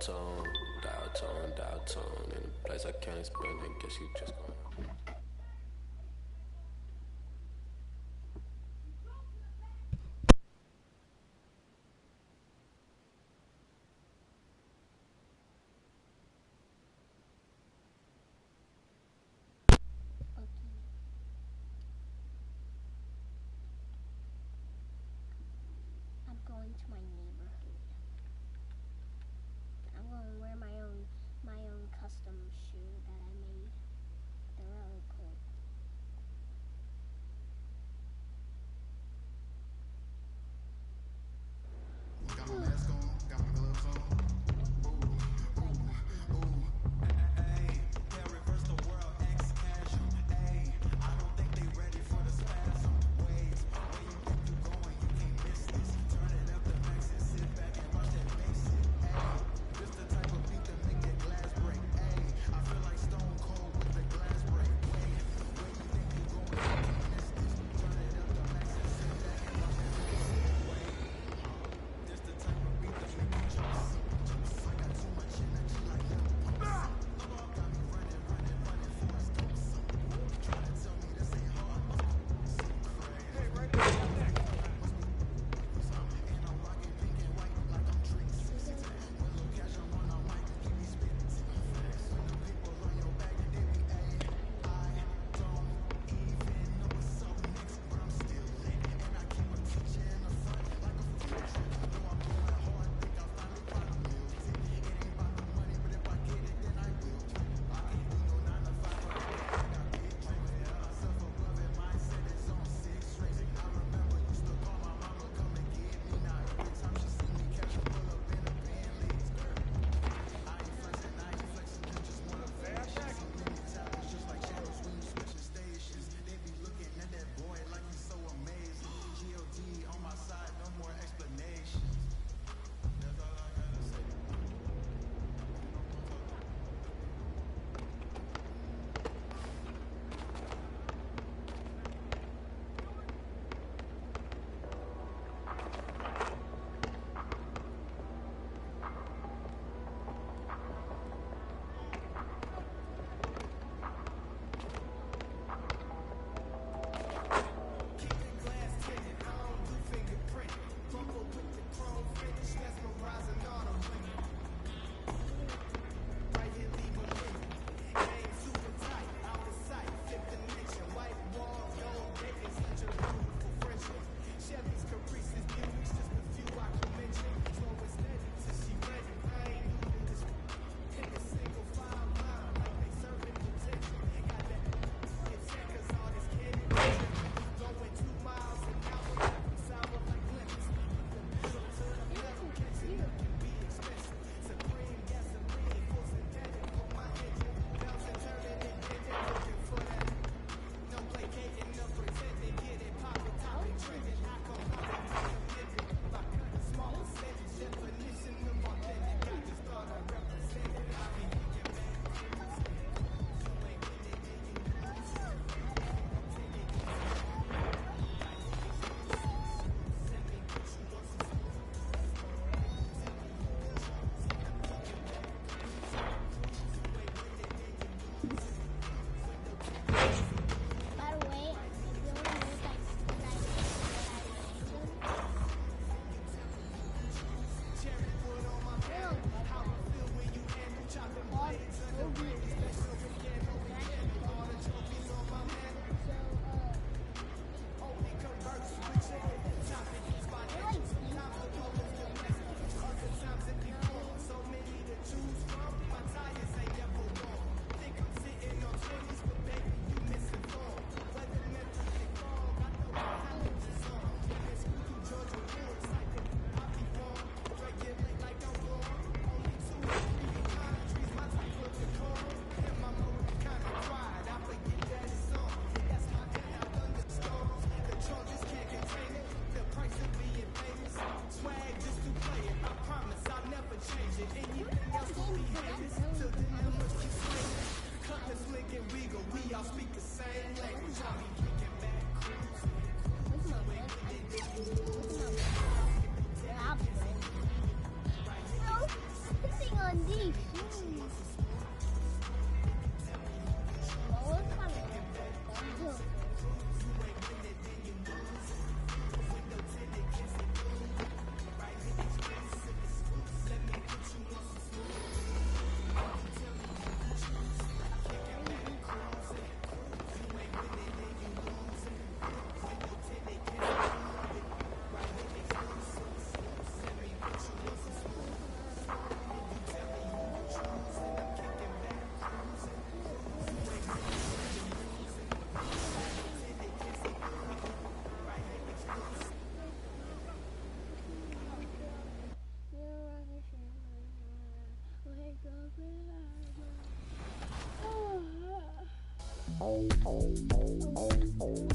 dial tone. In a place I can't explain, I guess you just gonna. Okay. I'm going to my neighborhood. I'm going to wear my own custom shoe that I made. They're really cool. Got my mask on, got my gloves on. This the type of beat that make that glass break. Ayy, I feel like Stone Cold.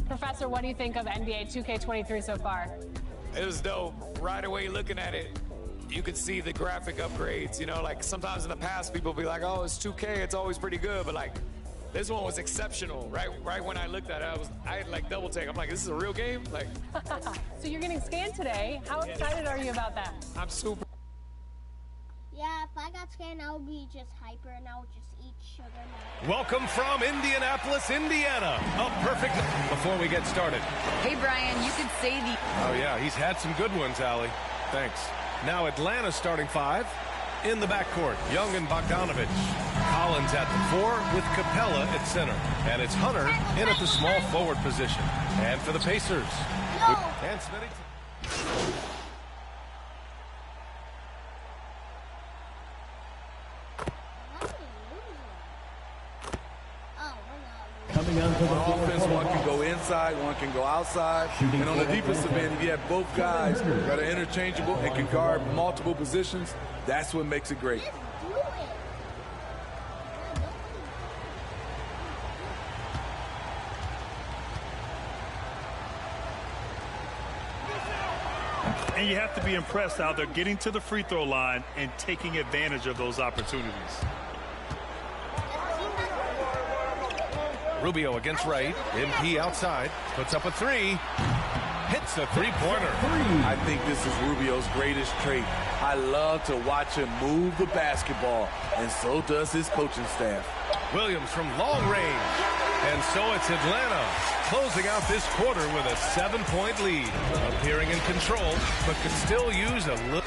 Professor, what do you think of NBA 2K23 so far? It was dope. Right away looking at it, you could see the graphic upgrades. You know, like sometimes in the past people be like, oh, it's 2K, it's always pretty good. But like, this one was exceptional. Right when I looked at it, I had like double take. I'm like, this is a real game? Like. So you're getting scanned today. How excited are you about that? I'm super. Yeah, if I got scanned, I would be just hyper and I would just eat sugar. Welcome from Indianapolis, Indiana. A perfect. Before we get started. Hey, Brian, you could say the. Oh, yeah, he's had some good ones, Allie. Thanks. Now Atlanta's starting five. In the backcourt, Young and Bogdanovich. Collins at the 4 with Capella at center. And it's Hunter in at the small forward position. And for the Pacers. And Smitty. On offense, one can go inside, one can go outside. And on the defensive end, if you have both guys that are interchangeable and can guard multiple positions, that's what makes it great. And you have to be impressed how they're getting to the free throw line and taking advantage of those opportunities. Rubio against Wright. MP outside. Puts up a 3. Hits a three-pointer. I think this is Rubio's greatest trait. I love to watch him move the basketball, and so does his coaching staff. Williams from long range. And so it's Atlanta closing out this quarter with a 7-point lead. Appearing in control, but could still use a little.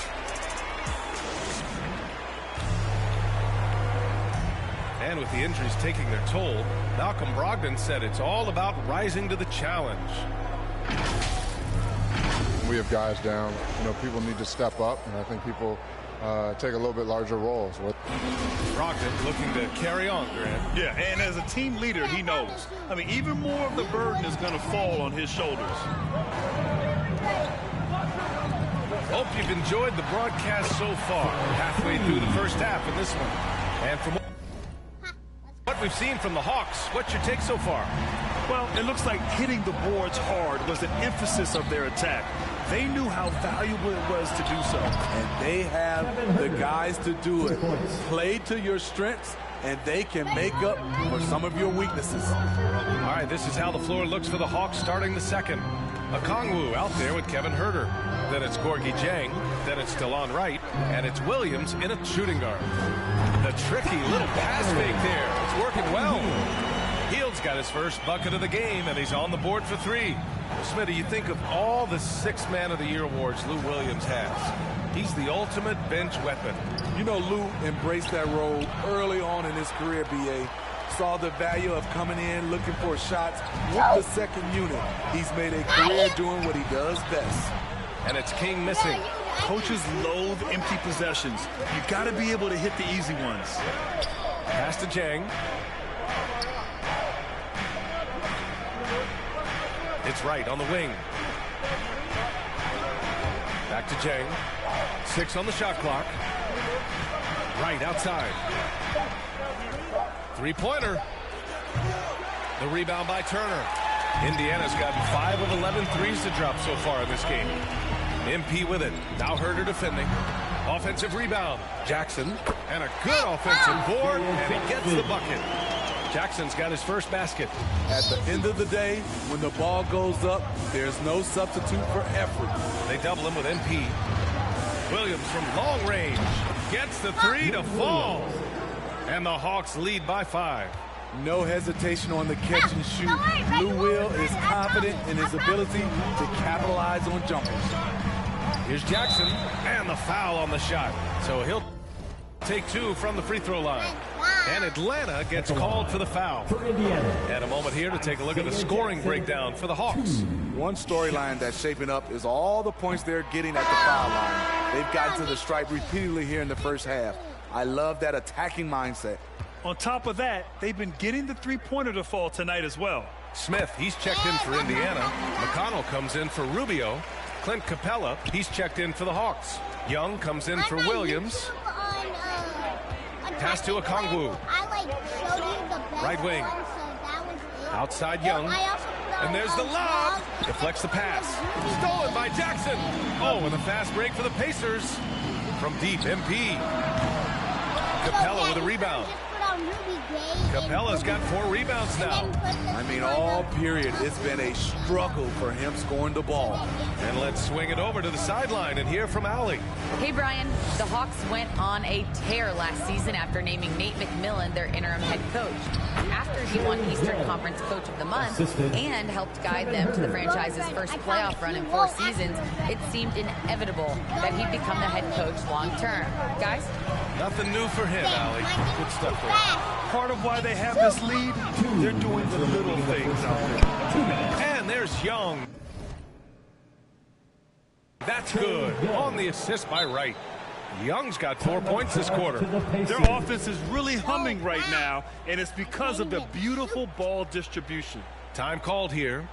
And with the injuries taking their toll, Malcolm Brogdon said it's all about rising to the challenge. We have guys down. You know, people need to step up, and I think people take a little bit larger roles. Brogdon looking to carry on, Grant. Yeah, and as a team leader, he knows. I mean, even more of the burden is going to fall on his shoulders. Hope you've enjoyed the broadcast so far. Halfway through the first half in this one. And from what we've seen from the Hawks, what's your take so far? Well, it looks like hitting the boards hard was an emphasis of their attack. They knew how valuable it was to do so. And they have the guys to do it. Play to your strengths, and they can make up for some of your weaknesses. All right, this is how the floor looks for the Hawks starting the second. Okongwu out there with Kevin Huerter. Then it's Gorgui Dieng. Then it's Delon Wright. And it's Williams in a shooting guard. The tricky little pass fake there. It's working well. Hield's got his first bucket of the game, and he's on the board for 3. Smitty, you think of all the 6th Man of the Year awards Lou Williams has. He's the ultimate bench weapon. You know, Lou embraced that role early on in his career, B.A. Saw the value of coming in, looking for shots with the second unit. He's made a career doing what he does best. And it's King missing. Coaches loathe empty possessions. You got to be able to hit the easy ones. Pass to Dieng. It's Wright on the wing. Back to Dieng. 6 on the shot clock. Wright outside. Three-pointer. The rebound by Turner. Indiana's gotten 5 of 11 threes to drop so far in this game. MP with it. Now Huerter defending. Offensive rebound. Jackson. And a good offensive board. And he gets the bucket. Jackson's got his first basket. At the end of the day, when the ball goes up, there's no substitute for effort. They double him with MP. Williams from long range gets the 3 to fall. And the Hawks lead by 5. No hesitation on the catch and shoot. Lou Will is confident in his ability to capitalize on jumpers. Here's Jackson, and the foul on the shot. So he'll take 2 from the free throw line. And Atlanta gets called for the foul. And a moment here to take a look at the scoring breakdown for the Hawks. One storyline that's shaping up is all the points they're getting at the foul line. They've gotten to the stripe repeatedly here in the first half. I love that attacking mindset. On top of that, they've been getting the three-pointer to fall tonight as well. Smith, he's checked in for Indiana. McConnell comes in for Rubio. Clint Capella, he's checked in for the Hawks. Young comes in for Williams. Pass to Okongwu. I showed you the best Right wing. one, so that was Outside Young. And there's the lob. Deflects the pass. Stolen by Jackson. Oh, and a fast break for the Pacers. From deep, MP. Capella with a rebound. Capella's got 4 rebounds now. I mean, all period, it's been a struggle for him scoring the ball. And let's swing it over to the sideline and hear from Allie. Hey, Brian. The Hawks went on a tear last season after naming Nate McMillan their interim head coach. After he won Eastern Conference Coach of the Month and helped guide them to the franchise's first playoff run in 4 seasons, it seemed inevitable that he'd become the head coach long term. Guys? Nothing new for him, Allie. Good stuff for him. Part of why they have this lead, they're doing the little things out there. And there's Young. That's good. On the assist by Wright. Young's got 4 points this quarter. Their offense is really humming right now, and it's because of the beautiful ball distribution. Time called here.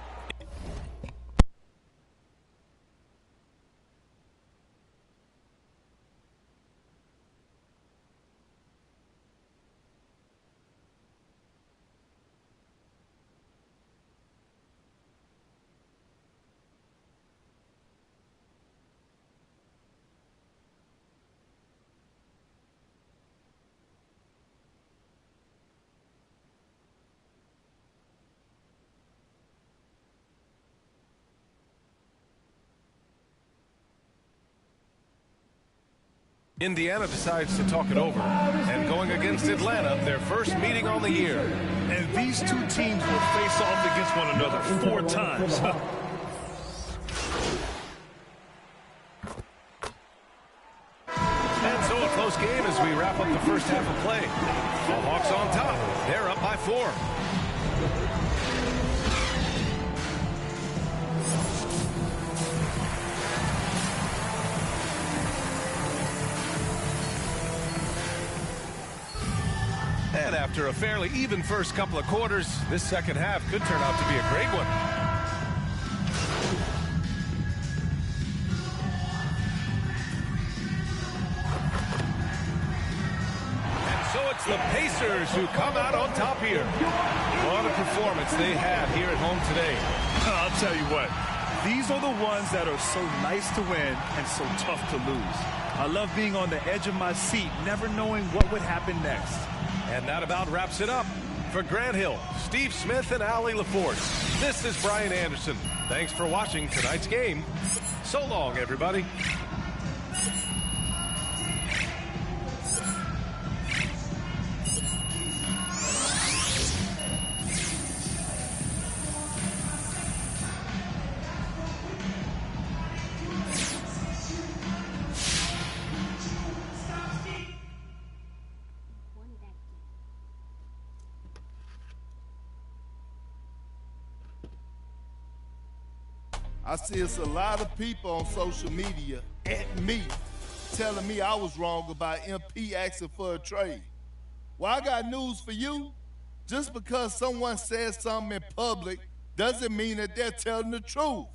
Indiana decides to talk it over, and going against Atlanta, their first meeting on the year. And these 2 teams will face off against one another 4 times. And so a close game as we wrap up the first half of play. The Hawks on top. They're up by 4. And after a fairly even first couple of quarters, this second half could turn out to be a great one. And so it's the Pacers who come out on top here. What a performance they had here at home today. I'll tell you what, these are the ones that are so nice to win and so tough to lose. I love being on the edge of my seat, never knowing what would happen next. And that about wraps it up. For Grant Hill, Steve Smith, and Allie LaForce, this is Brian Anderson. Thanks for watching tonight's game. So long, everybody. I see it's a lot of people on social media at me telling me I was wrong about MP asking for a trade. Well, I got news for you. Just because someone says something in public doesn't mean that they're telling the truth.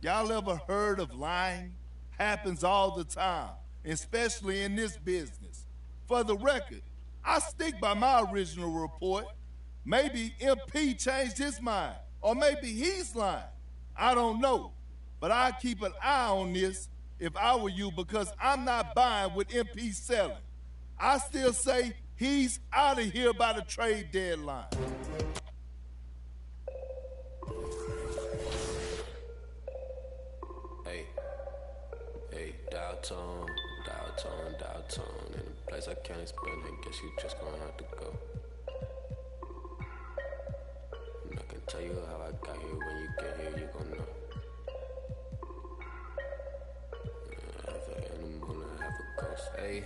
Y'all ever heard of lying? Happens all the time, especially in this business. For the record, I stick by my original report. Maybe MP changed his mind, or maybe he's lying. I don't know, but I'd keep an eye on this if I were you, because I'm not buying what MP's selling. I still say he's out of here by the trade deadline. Hey, dial tone. In a place I can't explain, I guess you just gonna have to go. And I can tell you how I got here. When you get here, you gon' know. In the morning, I have a ghost. Hey.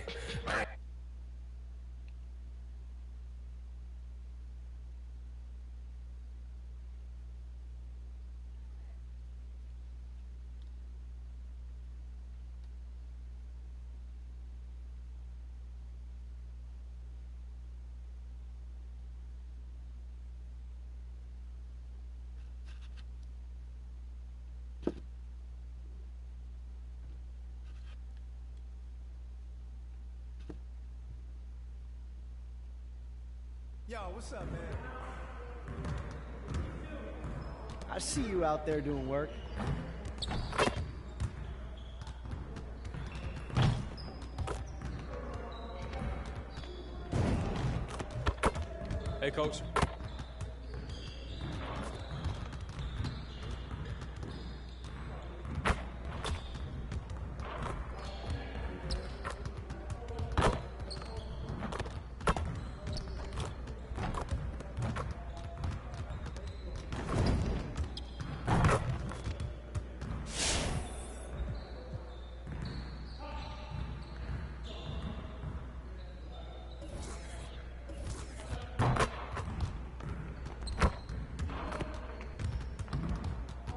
Yo, what's up, man? I see you out there doing work. Hey, Coach.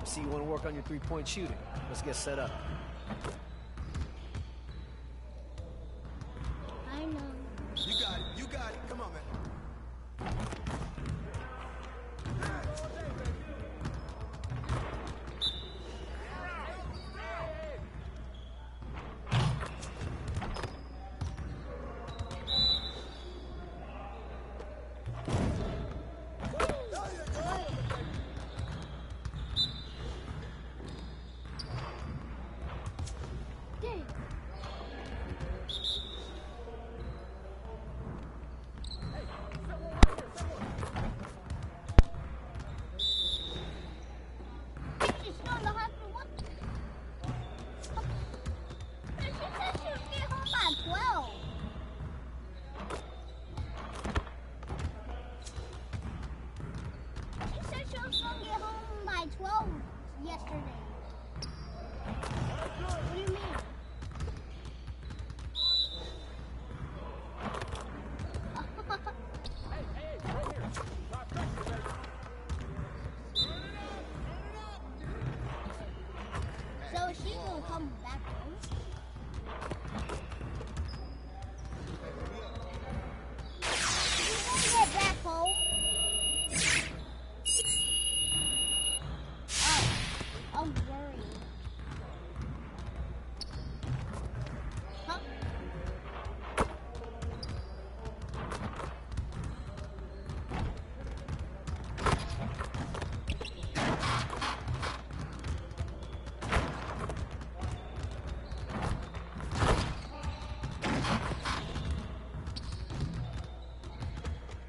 See, you want to work on your three-point shooting. Let's get set up. I know. You got it. You got it. Come on, man.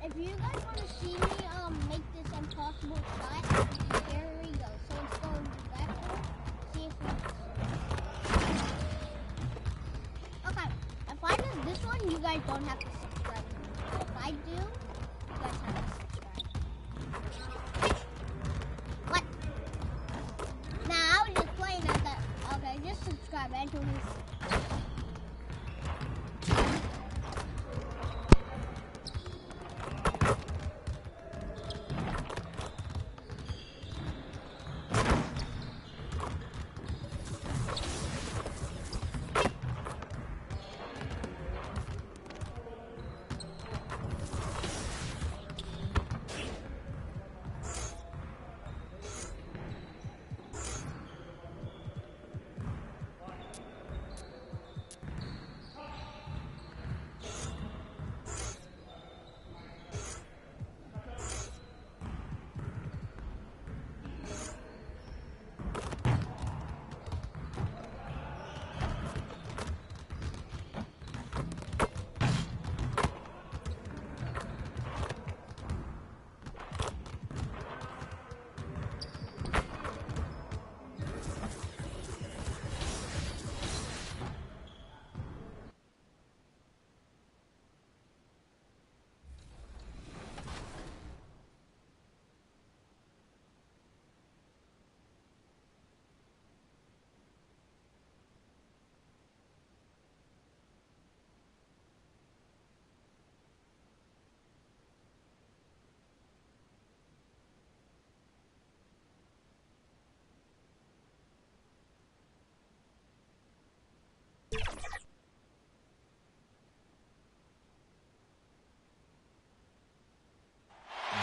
If you guys want to see me make this impossible shot, here we go. So it's going back there. See if we... Okay, if I do this one, you guys don't have to subscribe. If I do, you guys have to subscribe. What? Nah, I was just playing at that. Okay, just subscribe. Anthony's...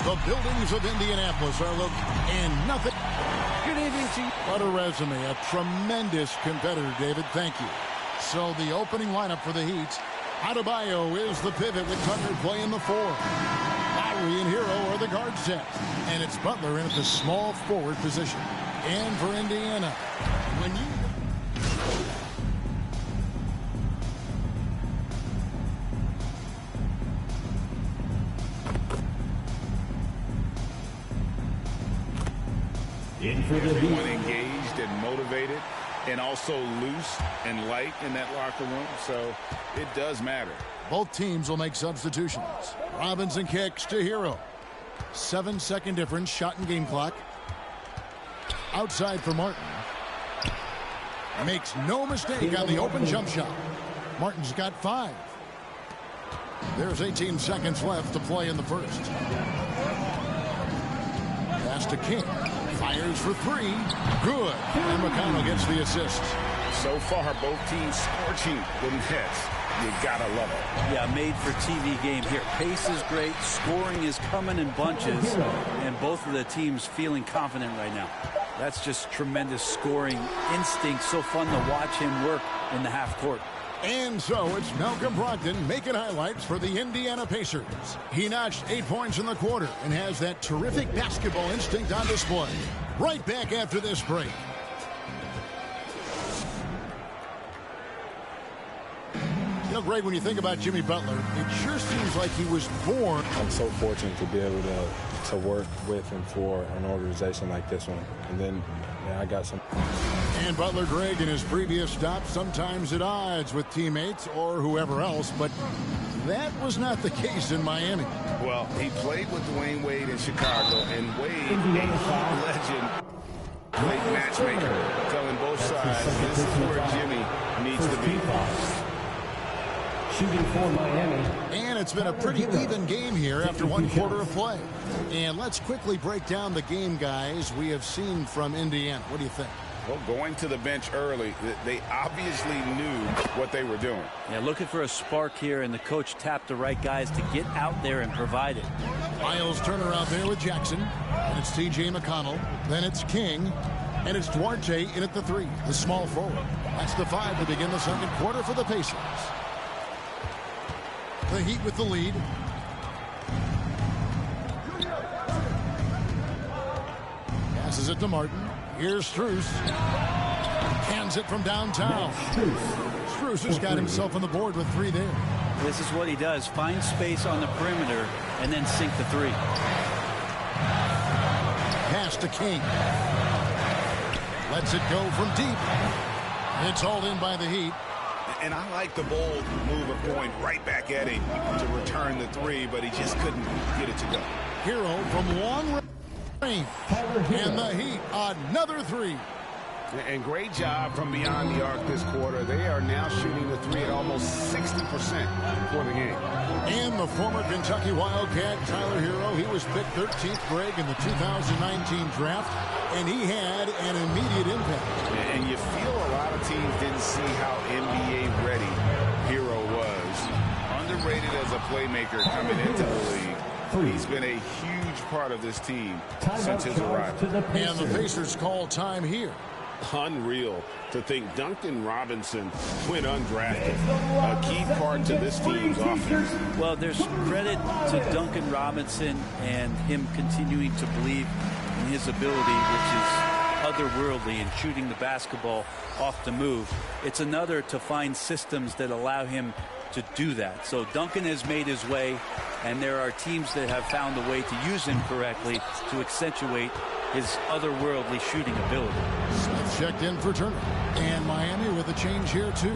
The buildings of Indianapolis are look and nothing. Good evening to you. What a resume. A tremendous competitor, David. Thank you. So the opening lineup for the Heat. Adebayo is the pivot with Tucker playing the 4. Lowry and Hero are the guard set. And it's Butler in at the small forward position. And for Indiana, when you... Everyone engaged and motivated and also loose and light in that locker room, so it does matter. Both teams will make substitutions. Robinson kicks to Hero. 7-second difference, shot and game clock. Outside for Martin. Makes no mistake on the open jump shot. Martin's got 5. There's 18 seconds left to play in the first. Pass to King. Fires for 3. Good. And McConnell gets the assist. So far, both teams scorching the nets. You gotta love it. Yeah, made for TV game here. Pace is great. Scoring is coming in bunches. And both of the teams feeling confident right now. That's just tremendous scoring instinct. So fun to watch him work in the half court. And so it's Malcolm Brogdon making highlights for the Indiana Pacers. He notched 8 points in the quarter and has that terrific basketball instinct on display. Right back after this break. You know, Greg, when you think about Jimmy Butler, it sure seems like he was born. I'm so fortunate to be able to work with and for an organization like this one. And then I got some. And Butler, Greg, in his previous stop, sometimes at odds with teammates or whoever else, but that was not the case in Miami. Well, he played with Dwayne Wade in Chicago, and Wade, a legend, played matchmaker, telling both sides this is where Jimmy needs to be. Shooting for Miami. And it's been a pretty even game here after 1 quarter of play. And let's quickly break down the game, guys, we have seen from Indiana. What do you think? Well, going to the bench early, they obviously knew what they were doing. Yeah, looking for a spark here, and the coach tapped the right guys to get out there and provide it. Miles Turner out there with Jackson. And it's T.J. McConnell. Then it's King. And it's Duarte in at the 3, the small forward. That's the 5 to begin the second quarter for the Pacers. The Heat with the lead. Passes it to Martin. Here's Strus. Hands it from downtown. Strus has got himself on the board with 3 there. This is what he does. Find space on the perimeter and then sink the 3. Pass to King. Lets it go from deep. It's hauled in by the Heat. And I like the bold move of going right back at him to return the 3, but he just couldn't get it to go. Hero from long range. And the Heat, another 3. And great job from beyond the arc this quarter. They are now shooting the 3 at almost 60% for the game. And the former Kentucky Wildcat, Tyler Hero, he was picked 13th, Greg, in the 2019 draft, and he had an immediate impact. And you feel a lot of teams didn't see how NBA ready Hero was. Underrated as a playmaker coming into the league. He's been a huge part of this team since his arrival. And the Pacers call time here. Unreal to think Duncan Robinson went undrafted. A key part to this team's offense. Well, there's credit to Duncan Robinson and him continuing to believe in his ability, which is otherworldly in shooting the basketball off the move. It's another to find systems that allow him to do that. So Duncan has made his way, and there are teams that have found a way to use him correctly to accentuate his otherworldly shooting ability. Smith checked in for Turner. And Miami with a change here, too.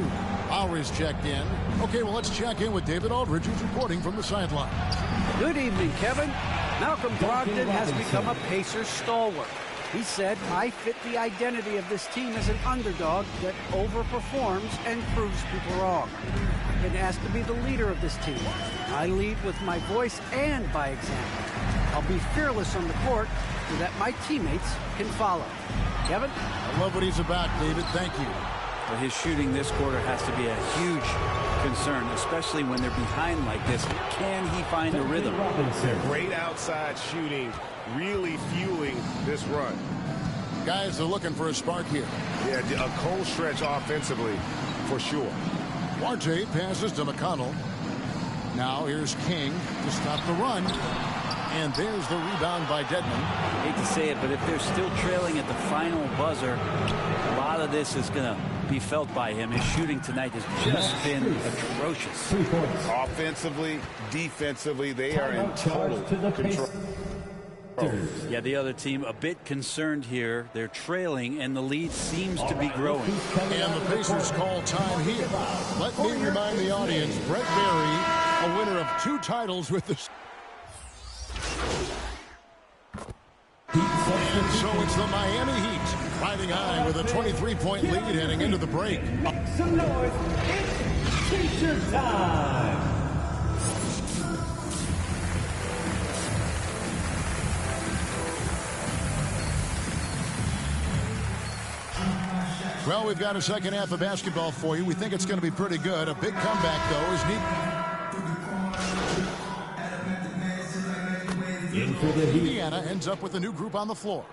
Lowry's checked in. Okay, well, let's check in with David Aldridge, who's reporting from the sideline. Good evening, Kevin. Malcolm Brogdon has become a Pacers stalwart. He said, I fit the identity of this team as an underdog that overperforms and proves people wrong. I've been asked to be the leader of this team. I lead with my voice and by example. I'll be fearless on the court so that my teammates can follow. Kevin? I love what he's about, David. Thank you. But his shooting this quarter has to be a huge concern, especially when they're behind like this. Can he find a rhythm? Great outside shooting, really fueling this run. Guys are looking for a spark here. Yeah, a cold stretch offensively, for sure. Duarte passes to McConnell. Now here's King to stop the run. And there's the rebound by Dedmon. I hate to say it, but if they're still trailing at the final buzzer, a lot of this is going to be felt by him. His shooting tonight has just been atrocious. Offensively, defensively, they are in total control. Yeah, the other team a bit concerned here. They're trailing, and the lead seems to be growing. And the Pacers call time here. Let me remind the audience, Brett Barry, a winner of 2 titles with the... And so it's the Miami Heat riding high with a 23-point lead heading into the break. Some noise. It's feature time. Well, we've got a second half of basketball for you. We think it's going to be pretty good. A big comeback, though, is needed. Indiana ends up with a new group on the floor.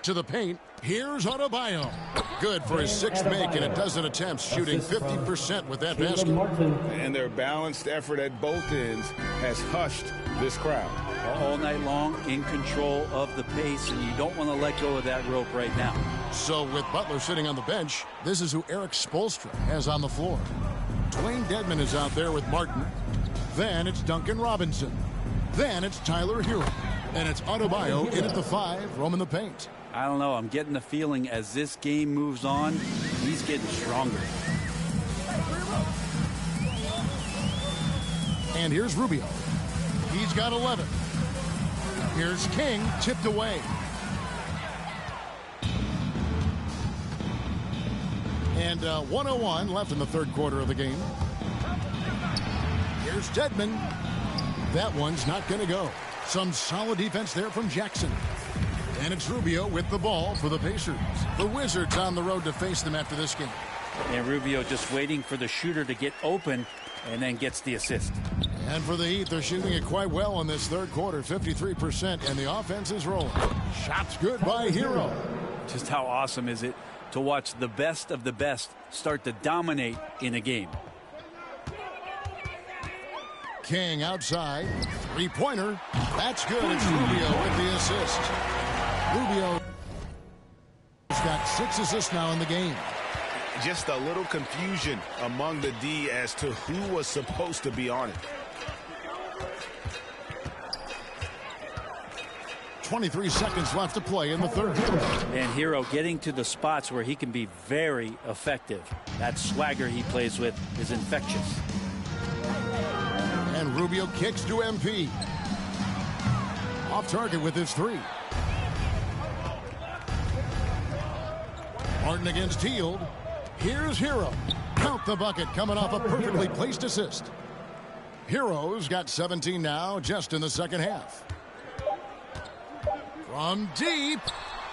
To the paint. Here's Adebayo. Good for his 6th make and a dozen attempts, shooting 50% with that basket. And their balanced effort at both ends has hushed this crowd. All night long, in control of the pace, and you don't want to let go of that rope right now. So with Butler sitting on the bench, this is who Erik Spoelstra has on the floor. Dwayne Dedmon is out there with Martin. Then it's Duncan Robinson. Then it's Tyler Hero. And it's Adebayo in at the 5, roaming the paint. I don't know. I'm getting the feeling as this game moves on, he's getting stronger. And here's Rubio. He's got 11. Here's King, tipped away. And 1:01 left in the 3rd quarter of the game. Here's Dedmon. That one's not going to go. Some solid defense there from Jackson. And it's Rubio with the ball for the Pacers. The Wizards on the road to face them after this game. And Rubio just waiting for the shooter to get open and then gets the assist. And for the Heat, they're shooting it quite well in this 3rd quarter, 53%, and the offense is rolling. Shots good by Hero. Just how awesome is it to watch the best of the best start to dominate in a game. King outside. 3-pointer. That's good. It's Rubio with the assist. Rubio has got 6 assists now in the game. Just a little confusion among the D as to who was supposed to be on it. 23 seconds left to play in the 3rd. And Hero getting to the spots where he can be very effective. That swagger he plays with is infectious. And Rubio kicks to MP. Off target with his 3. Martin against Hield. Here's Hero. Count the bucket coming off a perfectly placed assist. Hero's got 17 now just in the 2nd half. From deep.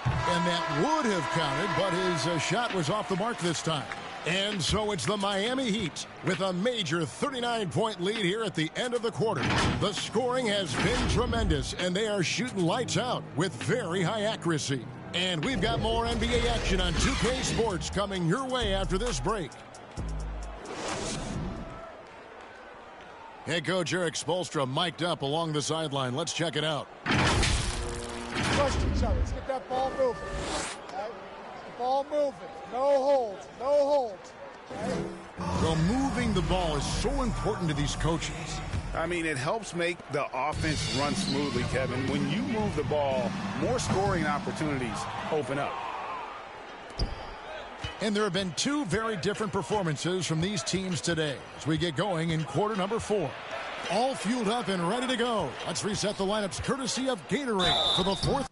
And that would have counted, but his shot was off the mark this time. And so it's the Miami Heat with a major 39-point lead here at the end of the quarter. The scoring has been tremendous, and they are shooting lights out with very high accuracy. And we've got more NBA action on 2K Sports coming your way after this break. Head coach Erik Spoelstra mic'd up along the sideline. Let's check it out. Trust each other. Let's get that ball moving. Okay? The ball moving. No holds. No holds. Okay? Well, moving the ball is so important to these coaches. I mean, it helps make the offense run smoothly, Kevin. When you move the ball, more scoring opportunities open up. And there have been 2 very different performances from these teams today as we get going in quarter number 4. All fueled up and ready to go. Let's reset the lineups courtesy of Gatorade for the 4th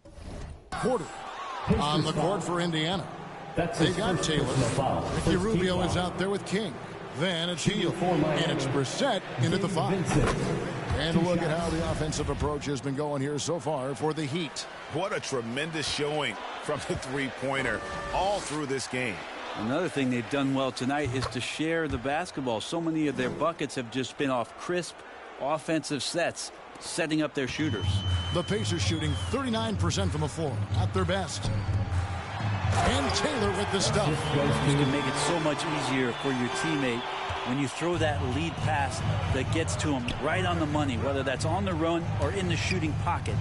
quarter. On the court for Indiana. They got Taylor. Ricky Rubio is out there with King. Then it's Hield. And it's Brissett into the 5. And look at how the offensive approach has been going here so far for the Heat. What a tremendous showing from the 3-pointer all through this game. Another thing they've done well tonight is to share the basketball. So many of their buckets have just been off crisp offensive sets, setting up their shooters. The Pacers shooting 39% from the floor at their best. And Taylor with the stuff. You can make it so much easier for your teammate when you throw that lead pass that gets to him right on the money, whether that's on the run or in the shooting pocket.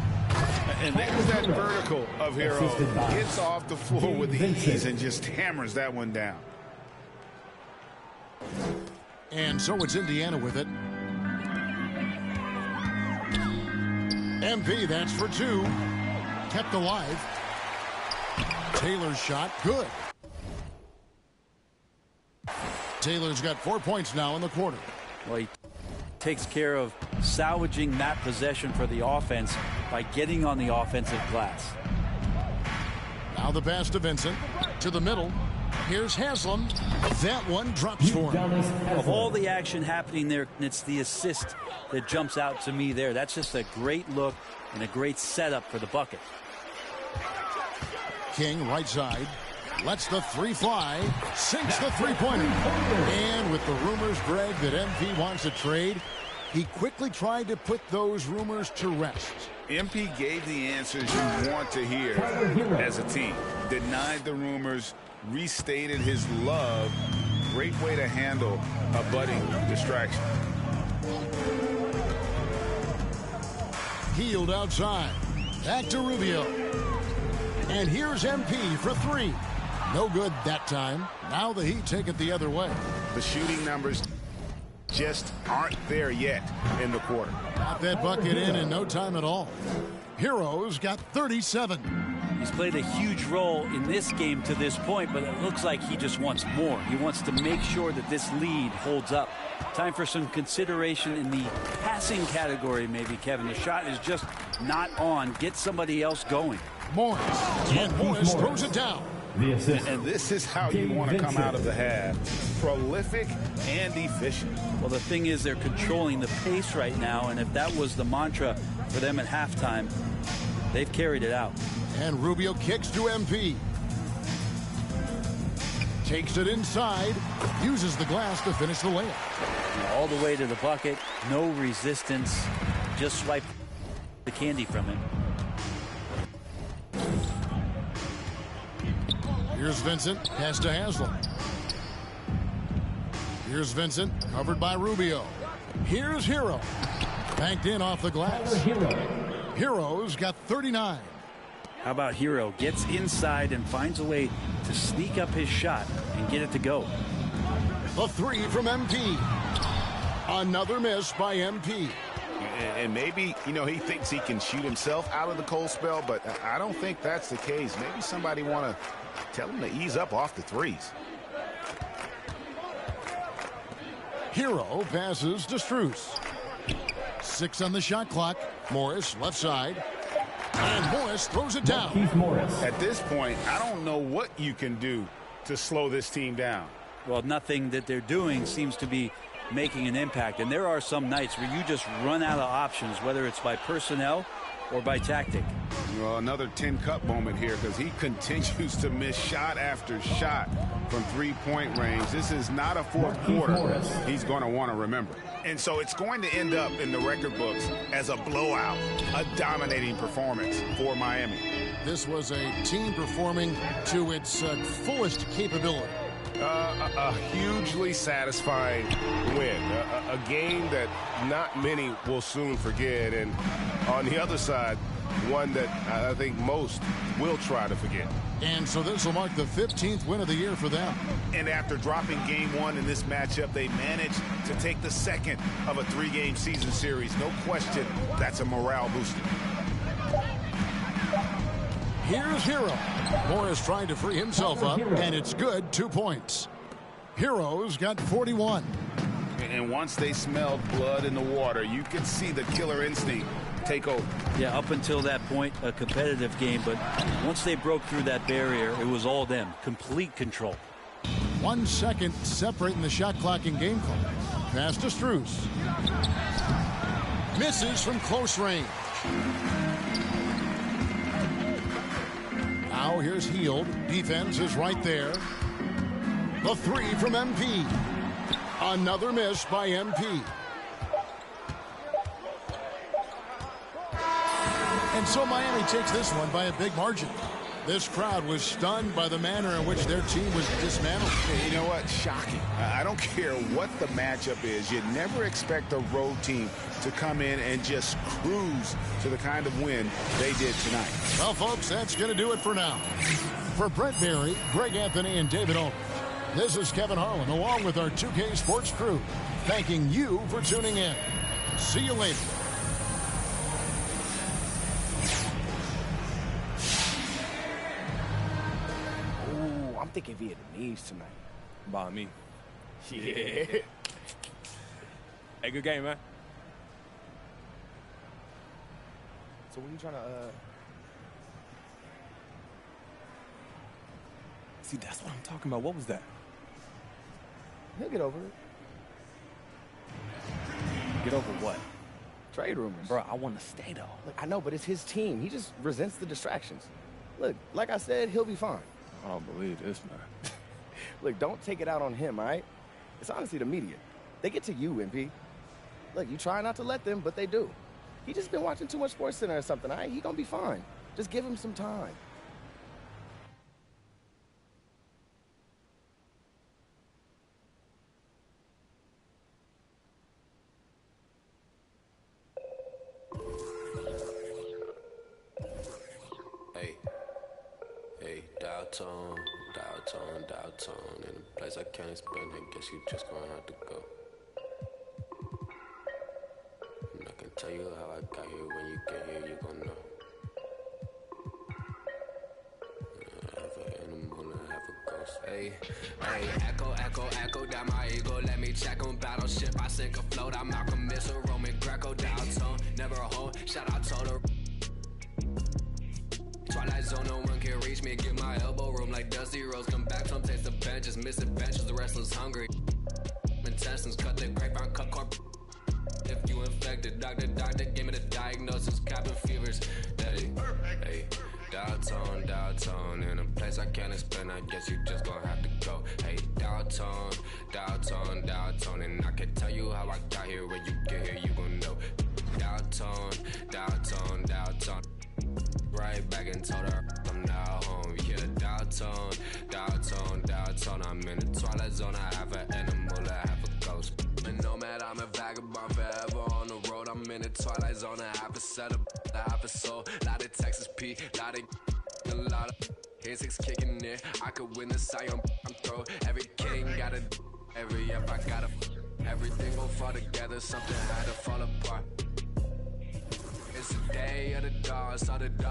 And there's that vertical of Hero. Gets off the floor with ease and just hammers that one down. And so it's Indiana with it. MP, that's for 2. Kept alive. Taylor's shot, good. Taylor's got 4 points now in the quarter. Well, he takes care of salvaging that possession for the offense by getting on the offensive glass. Now the pass to Vincent. To the middle. Here's Haslam. That one drops for him. Of all the action happening there, it's the assist that jumps out to me there. That's just a great look and a great setup for the bucket. King right side. Lets the 3 fly. Sinks the three-pointer. And with the rumors, Greg, that MP wants a trade, he quickly tried to put those rumors to rest. MP gave the answers you want to hear as a team. Denied the rumors, restated his love. Great way to handle a budding distraction. Healed outside. Back to Rubio. And here's MP for 3. No good that time. Now the Heat take it the other way. The shooting numbers just aren't there yet in the quarter. Got that bucket in no time at all. Hero's got 37. He's played a huge role in this game to this point, but it looks like he just wants more. He wants to make sure that this lead holds up. Time for some consideration in the passing category, maybe, Kevin. The shot is just not on. Get somebody else going. Morris. And Morris throws it down. And this is how you want to come out of the half. Prolific and efficient. Well, the thing is, they're controlling the pace right now, and if that was the mantra for them at halftime, they've carried it out. And Rubio kicks to MP. Takes it inside. Uses the glass to finish the layup. All the way to the bucket. No resistance. Just swipe the candy from him. Here's Vincent. Pass to Haslam. Here's Vincent. Covered by Rubio. Here's Hero. Banked in off the glass. Hero's got 39. How about Hero? Gets inside and finds a way to sneak up his shot and get it to go. The 3 from MP. Another miss by MP. And maybe, you know, he thinks he can shoot himself out of the cold spell, but I don't think that's the case. Maybe somebody want to tell him to ease up off the threes. Hero passes to Strus. 6 on the shot clock. Morris left side. And Morris throws it down. At this point, I don't know what you can do to slow this team down. Well, nothing that they're doing seems to be making an impact. And there are some nights where you just run out of options, whether it's by personnel or by tactic. Well, another 10-cup moment here because he continues to miss shot after shot from three-point range. This is not a fourth quarter he's going to want to remember. And so it's going to end up in the record books as a blowout, a dominating performance for Miami. This was a team performing to its fullest capability. A hugely satisfying win. A game that not many will soon forget. And on the other side, one that I think most will try to forget. And so this will mark the 15th win of the year for them. And after dropping game 1 in this matchup, they managed to take the second of a 3-game season series. No question, that's a morale booster. Here's Hero. Morris trying to free himself up, and it's good. 2 points. Hero's got 41. And once they smelled blood in the water, you could see the killer instinct take over. Yeah, up until that point, a competitive game, but once they broke through that barrier, it was all them. Complete control. 1 second separating the shot clock in game clock. Pass to Strus. Misses from close range. Now here's Hield. Defense is right there. The 3 from MP. Another miss by MP. And so Miami takes this one by a big margin. This crowd was stunned by the manner in which their team was dismantled. Hey, you know what? Shocking. I don't care what the matchup is. You never expect a road team to come in and just cruise to the kind of win they did tonight. Well, folks, that's going to do it for now. For Brent Barry, Greg Anthony, and David Olin, this is Kevin Harlan, along with our 2K Sports crew, thanking you for tuning in. See you later. Ooh, I'm thinking Vietnamese tonight. By me. Yeah. Hey, good game, man. So when you trying to, See, that's what I'm talking about. What was that? He'll get over it. Get over what? Trade rumors. Bro, I want to stay, though. Look, I know, but it's his team. He just resents the distractions. Look, like I said, he'll be fine. I don't believe this, man. Look, don't take it out on him, all right? It's honestly the media. They get to you, MP. Look, you try not to let them, but they do. He just been watching too much SportsCenter or something, all right? He gonna be fine. Just give him some time. Hey, dial tone. In a place I can't explain, I guess you just gonna have to go. And I can tell you how I got here. When you get here, you gon' know. I have an animal and I have a ghost. Hey, echo down my ego. Let me check on battleship. I sink a float. I'm Malcolm Missile, Roman Greco, dial tone. Never a home. Shout out Total. Twilight zone, no one can reach me. Get my elbow room like Dusty Rose. Come back, some taste the benches. Misadventures, the restless hungry. Intestines, cut the grapevine, cut corp. If you infected, doctor, give me the diagnosis. Cabin fevers. Hey, dial tone. In a place I can't explain, I guess you just gonna have to go. Hey, dial tone. And I can tell you how I got here. When you get here, you gon' know. Dial tone. Right back and told her I'm now home. Yeah, dial tone. I'm in the twilight zone. I have an animal, I have a ghost. And nomad, I'm a vagabond forever on the road. I'm in the twilight zone. I have a setup, I have a soul. Lot of Texas P, lot of hits kicking in. I could win the Sion. I'm throw. Every king got a, every F I got a. Everything gon' fall together. Something had to fall apart. It's the day of the dawn. Saw the dawn.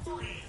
Three.